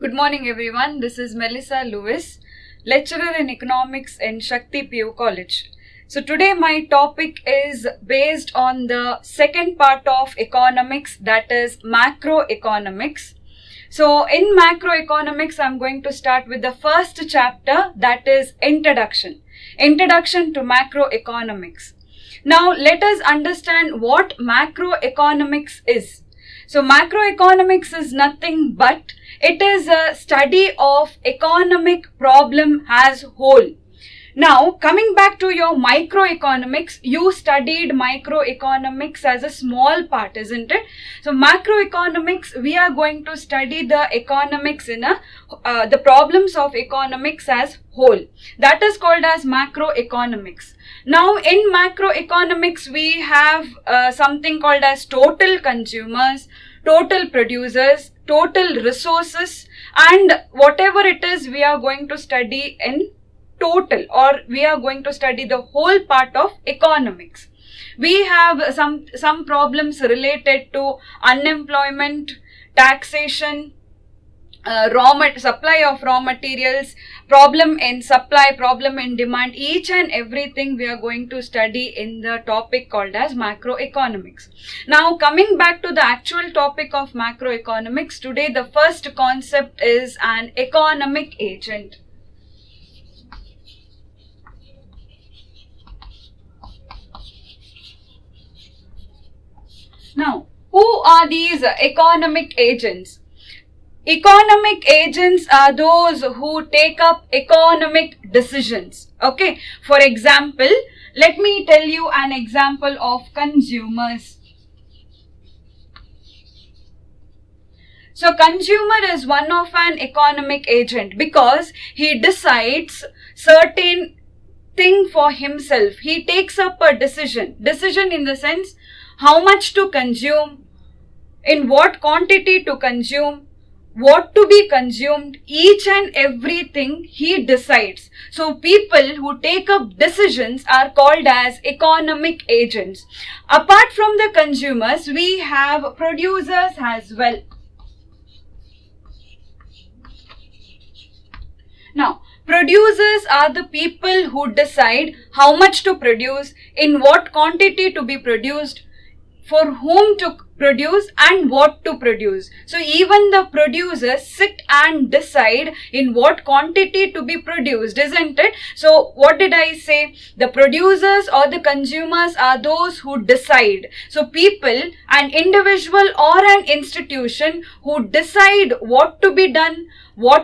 Good morning everyone, this is Melissa Lewis, lecturer in economics in Shakthi PU College. So today my topic is based on the second part of economics, that is macroeconomics. So in macroeconomics, I'm going to start with the first chapter, that is Introduction to Macroeconomics. Now let us understand what macroeconomics is. So macroeconomics is nothing but it is a study of economic problem as whole. Now coming back to your microeconomics, you studied microeconomics as a small part, isn't it? So macroeconomics, we are going to study the economics in the problems of economics as whole. That is called as macroeconomics. Now in macroeconomics, we have something called as total consumers, total producers, total resources, and whatever it is we are going to study in total, or we are going to study the whole part of economics. We have some problems related to unemployment, taxation, supply of raw materials, problem in supply, problem in demand. Each and everything we are going to study in the topic called as macroeconomics. Now coming back to the actual topic of macroeconomics, today the first concept is an economic agent. Now, who are these economic agents? Economic agents are those who take up economic decisions. Okay, for example, let me tell you an example of consumers. So consumer is one of an economic agent because he decides certain thing for himself. He takes up a decision in the sense how much to consume, in what quantity to consume, what to be consumed, each and everything he decides. So people who take up decisions are called as economic agents. Apart from the consumers, we have producers as well. Now, producers are the people who decide how much to produce, in what quantity to be produced, for whom to produce and what to produce. So even the producers sit and decide in what quantity to be produced, isn't it? So what did I say? The producers or the consumers are those who decide. So people, an individual or an institution who decide what to be done,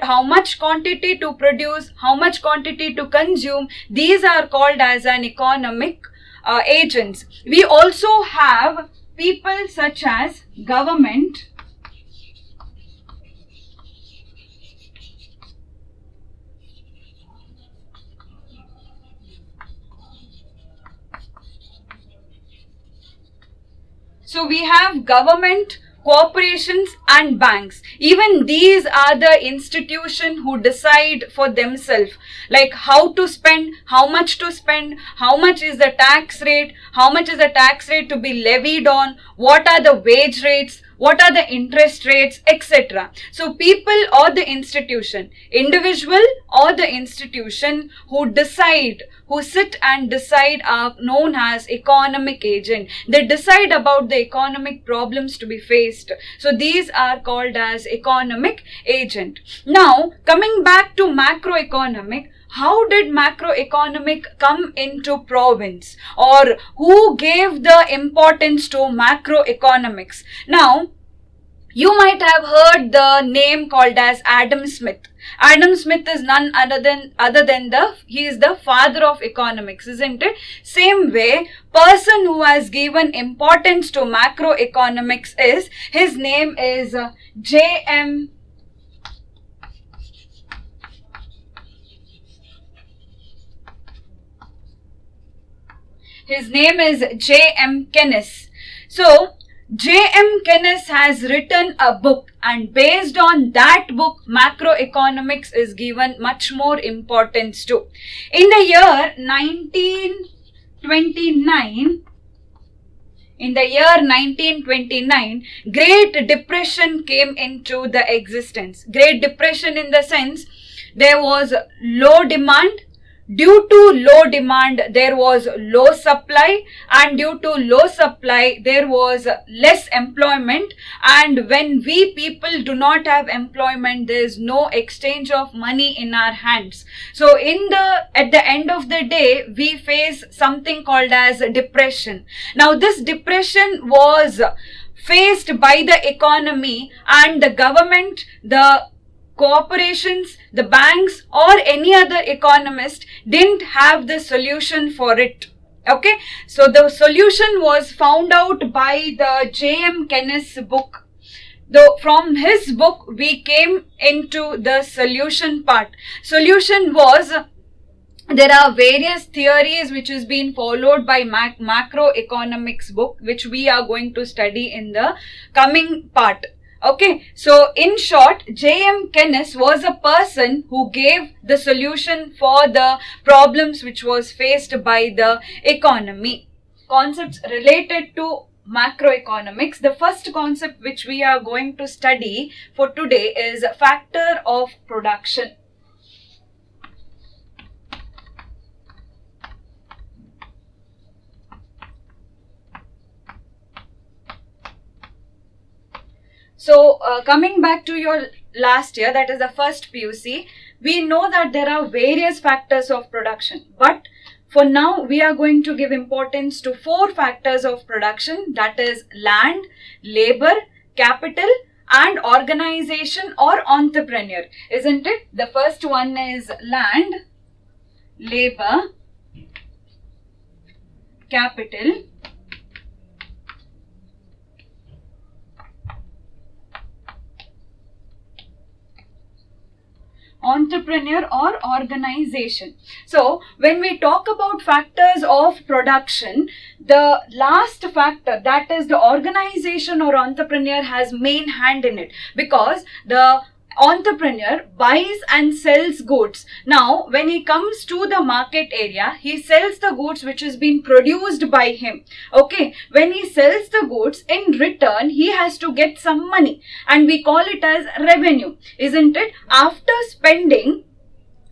how much quantity to produce, how much quantity to consume, these are called as an economic agents. We also have people such as government, so we have government, corporations and banks. Even these are the institutions who decide for themselves, like how to spend, how much to spend, how much is the tax rate, how much is the tax rate to be levied on, what are the wage rates, what are the interest rates, etc. So people or the institution, individual or the institution who decide, who sit and decide are known as economic agent. They decide about the economic problems to be faced. So these are called as economic agent. Now coming back to macroeconomic, how did macroeconomic come into province, or who gave the importance to macroeconomics? Now, you might have heard the name called as Adam Smith. Adam Smith is none other than he is the father of economics, isn't it? Same way, person who has given importance to macroeconomics is, his name is J.M. His name is J.M. Keynes. So, J.M. Keynes has written a book, and based on that book, macroeconomics is given much more importance to. In the year 1929, in the year 1929, Great Depression came into the existence. Great Depression in the sense there was low demand. Due to low demand, there was low supply, and due to low supply, there was less employment. And when we people do not have employment, there is no exchange of money in our hands. So at the end of the day, we face something called as depression. Now, this depression was faced by the economy and the government, the corporations, the banks, or any other economist didn't have the solution for it. Okay, so the solution was found out by the J.M. Kenneth's book. Though from his book we came into the solution part. Solution was, there are various theories which has been followed by macroeconomics book, which we are going to study in the coming part. Okay, so in short, J.M. Kenneth was a person who gave the solution for the problems which was faced by the economy. Concepts related to macroeconomics. The first concept which we are going to study for today is factor of production. So coming back to your last year, that is the first PUC, we know that there are various factors of production. But for now, we are going to give importance to 4 factors of production, that is land, labor, capital, and organization or entrepreneur. Isn't it? The first one is land, labor, capital, entrepreneur or organization. So when we talk about factors of production, the last factor, that is the organization or entrepreneur, has main hand in it, because the entrepreneur buys and sells goods. Now when he comes to the market area, he sells the goods which has been produced by him. Okay, when he sells the goods, in return he has to get some money, and we call it as revenue, isn't it? After spending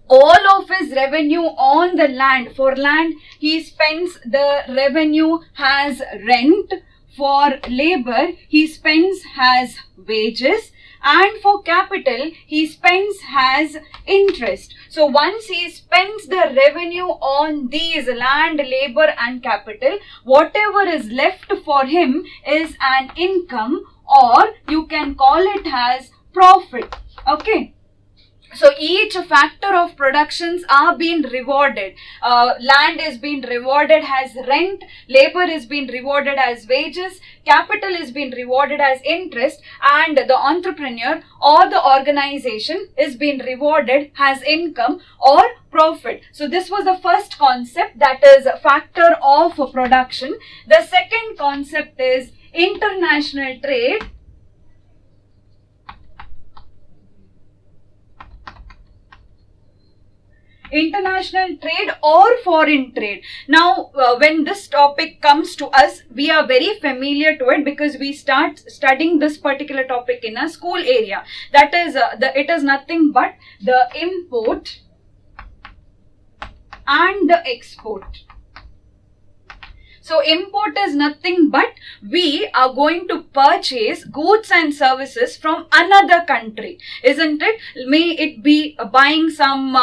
all of his revenue on the land, for land he spends the revenue as rent, for labor he spends as wages, and for capital he spends as interest. So once he spends the revenue on these land, labor and capital, whatever is left for him is an income, or you can call it as profit. Okay. So each factor of productions are being rewarded. Land is being rewarded as rent, labor is being rewarded as wages, capital is being rewarded as interest, and the entrepreneur or the organization is being rewarded as income or profit. So this was the first concept, that is factor of production. The second concept is international trade. International trade or foreign trade. Now when this topic comes to us, we are very familiar to it because we start studying this particular topic in a school area. That is it is nothing but the import and the export. So import is nothing but we are going to purchase goods and services from another country, isn't it? May it be buying some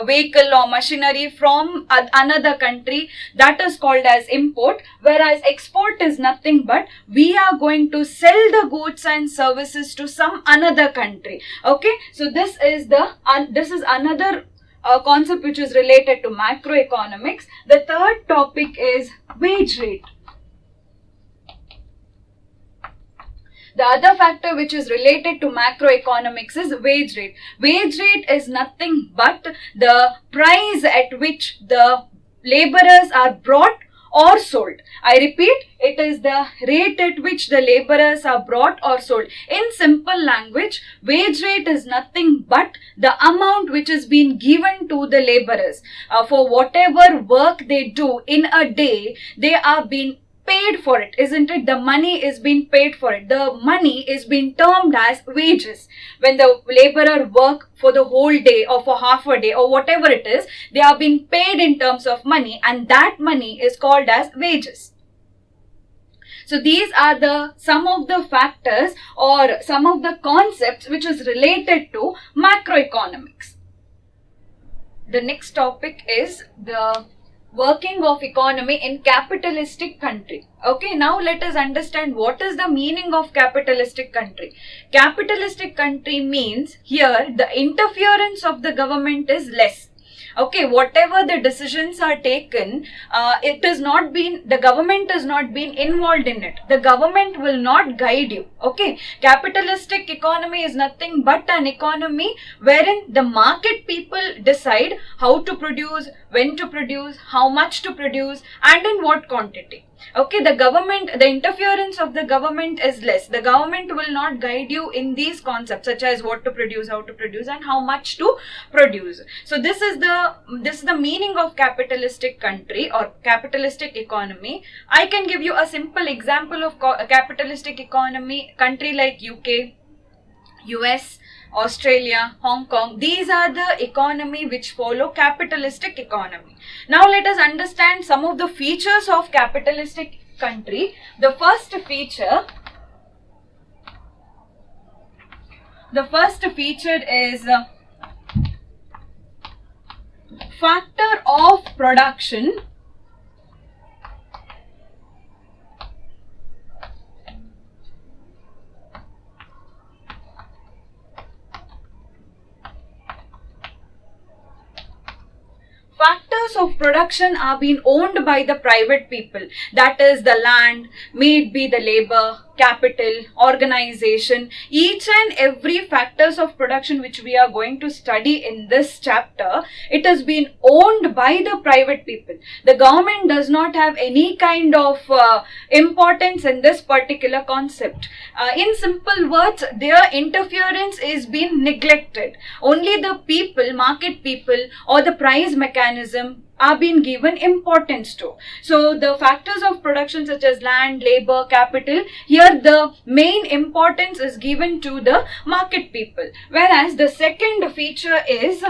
vehicle or machinery from another country, that is called as import, whereas export is nothing but we are going to sell the goods and services to some another country. Okay, so this is another concept which is related to macroeconomics. The third topic is wage rate. The other factor which is related to macroeconomics is wage rate. Wage rate is nothing but the price at which the laborers are brought or sold. I repeat, it is the rate at which the laborers are bought or sold. In simple language, wage rate is nothing but the amount which is being given to the laborers. For whatever work they do in a day, they are being paid for it, isn't it? The money is being paid for it. The money is being termed as wages. When the laborer work for the whole day or for half a day or whatever it is, they are being paid in terms of money, and that money is called as wages. So these are some of the factors or some of the concepts which is related to macroeconomics. The next topic is the working of economy in capitalistic country. Okay, now let us understand what is the meaning of capitalistic country. Capitalistic country means here the interference of the government is less. Okay, whatever the decisions are taken, the government is not being involved in it. The government will not guide you. Okay, capitalistic economy is nothing but an economy wherein the market people decide how to produce, when to produce, how much to produce, and in what quantity. Okay, the interference of the government is less. The government will not guide you in these concepts such as what to produce, how to produce, and how much to produce. So this is the meaning of capitalistic country or capitalistic economy. I can give you a simple example of a capitalistic economy country like UK, US, Australia, Hong Kong. These are the economy which follow capitalistic economy. Now let us understand some of the features of capitalistic country. The first feature is factor of production factors of production are being owned by the private people. That is the land, may it be the labor, capital, organization. Each and every factors of production which we are going to study in this chapter, it has been owned by the private people. The government does not have any kind of importance in this particular concept. In simple words, their interference is being neglected. Only the people, market people, or the price mechanism are being given importance to. So the factors of production such as land, labor, capital, here the main importance is given to the market people. Whereas the second feature is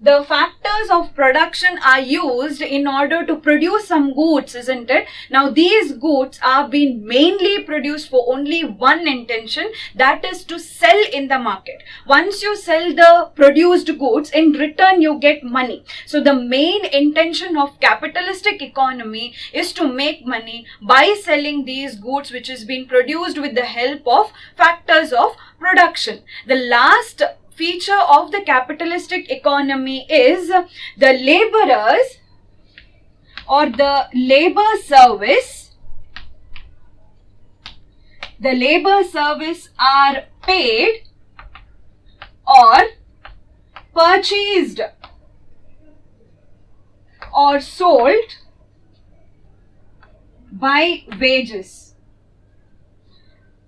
the factors of production are used in order to produce some goods, isn't it? Now these goods are being mainly produced for only one intention, that is to sell in the market. Once you sell the produced goods, in return you get money. So the main intention of capitalistic economy is to make money by selling these goods which is being produced with the help of factors of production. The last feature of the capitalistic economy is the laborers or the labor service. The labor service are paid or purchased or sold by wages.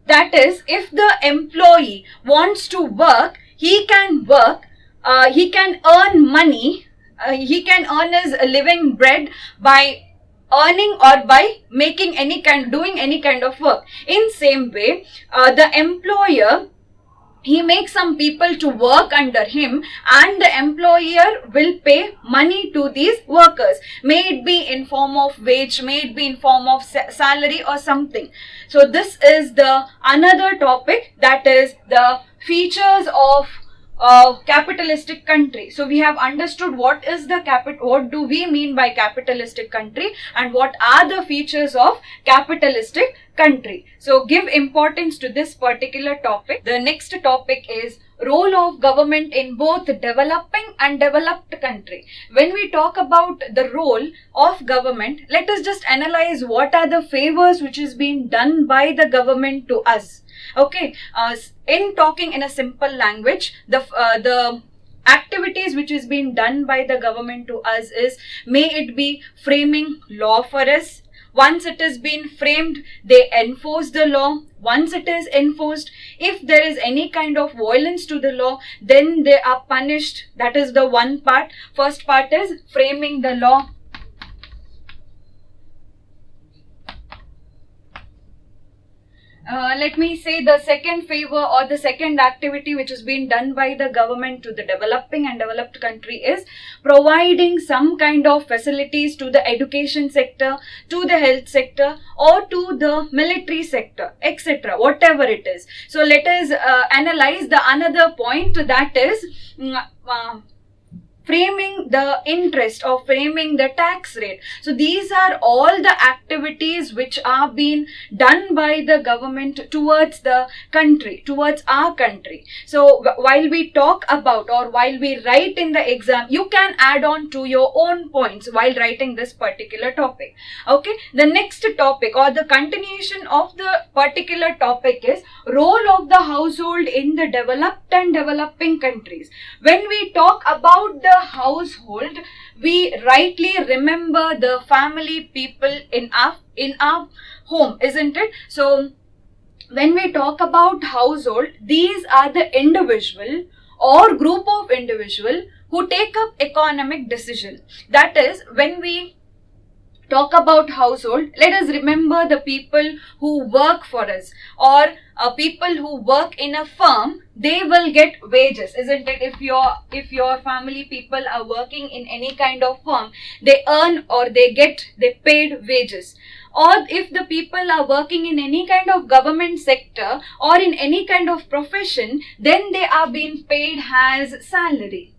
That is, if the employee wants to work, he can work, he can earn money, he can earn his living bread by earning or by making doing any kind of work. In same way, the employer, he makes some people to work under him and the employer will pay money to these workers. May it be in form of wage, may it be in form of salary or something. So this is the another topic, that is the features of capitalistic country. So we have understood what do we mean by capitalistic country and what are the features of capitalistic country. So give importance to this particular topic. The next topic is role of government in both developing and developed country. When we talk about the role of government, let us just analyze what are the favors which is being done by the government to us. Okay, in talking in a simple language, the activities which is being done by the government to us is, may it be framing law for us. Once it is been framed, they enforce the law. Once it is enforced, if there is any kind of violence to the law, then they are punished. That is the one part. First part is framing the law. Let me say the second favor or the second activity which has been done by the government to the developing and developed country is providing some kind of facilities to the education sector, to the health sector, or to the military sector, etc. Whatever it is. So let us analyze the another point, that is framing the interest or framing the tax rate. So these are all the activities which are being done by the government towards the country, towards our country. So while we talk about or while we write in the exam, you can add on to your own points while writing this particular topic. Okay, the next topic or the continuation of the particular topic is role of the household in the developed and developing countries. When we talk about the household, we rightly remember the family people in our home, isn't it? So when we talk about household, these are the individual or group of individual who take up economic decision. That is, when we talk about household, let us remember the people who work for us, or people who work in a firm. They will get wages, isn't it? If your family people are working in any kind of firm, they earn or they paid wages. Or if the people are working in any kind of government sector or in any kind of profession, then they are being paid as salary.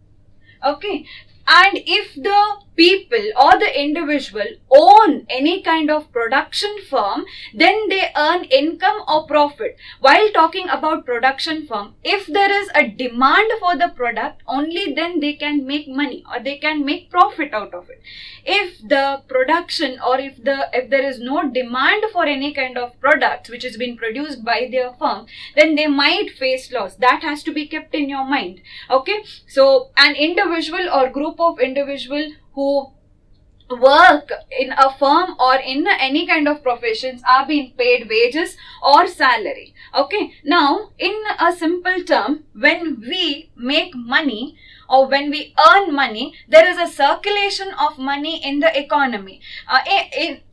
Okay. And if the people or the individual own any kind of production firm, then they earn income or profit. While talking about production firm, if there is a demand for the product, only then they can make money or they can make profit out of it. If the production or if there is no demand for any kind of products which is being produced by their firm, then they might face loss. That has to be kept in your mind. Okay, so an individual or group of individual who work in a firm or in any kind of professions are being paid wages or salary. Okay, now in a simple term, when we make money or when we earn money, there is a circulation of money in the economy.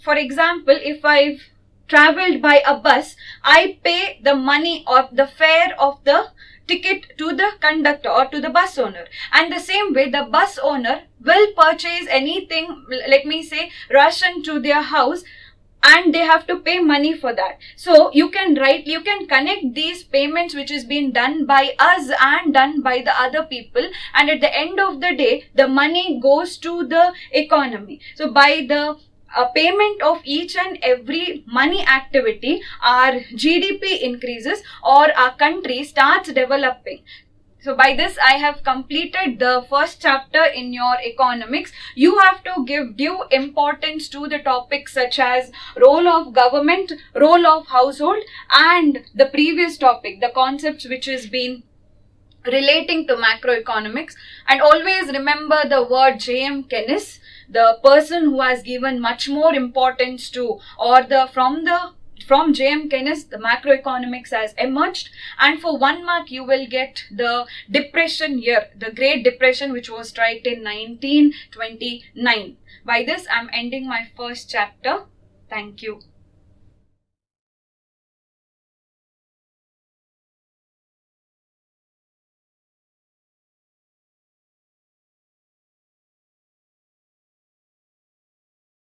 For example, if I've traveled by a bus, I pay the money or the fare of the ticket to the conductor or to the bus owner, and the same way the bus owner will purchase anything, let me say ration to their house, and they have to pay money for that. So you can connect these payments which is being done by us and done by the other people, and at the end of the day the money goes to the economy. So by the payment of each and every money activity, our GDP increases or our country starts developing. So by this I have completed the first chapter in your economics. You have to give due importance to the topics such as role of government, role of household, and the previous topic, the concepts which has been relating to macroeconomics. And always remember the word J.M. Keynes, the person who has given much more importance to, or from J.M. Keynes, the macroeconomics has emerged. And for 1 mark, you will get the depression year, the Great Depression, which was struck in 1929. By this, I'm ending my first chapter. Thank you.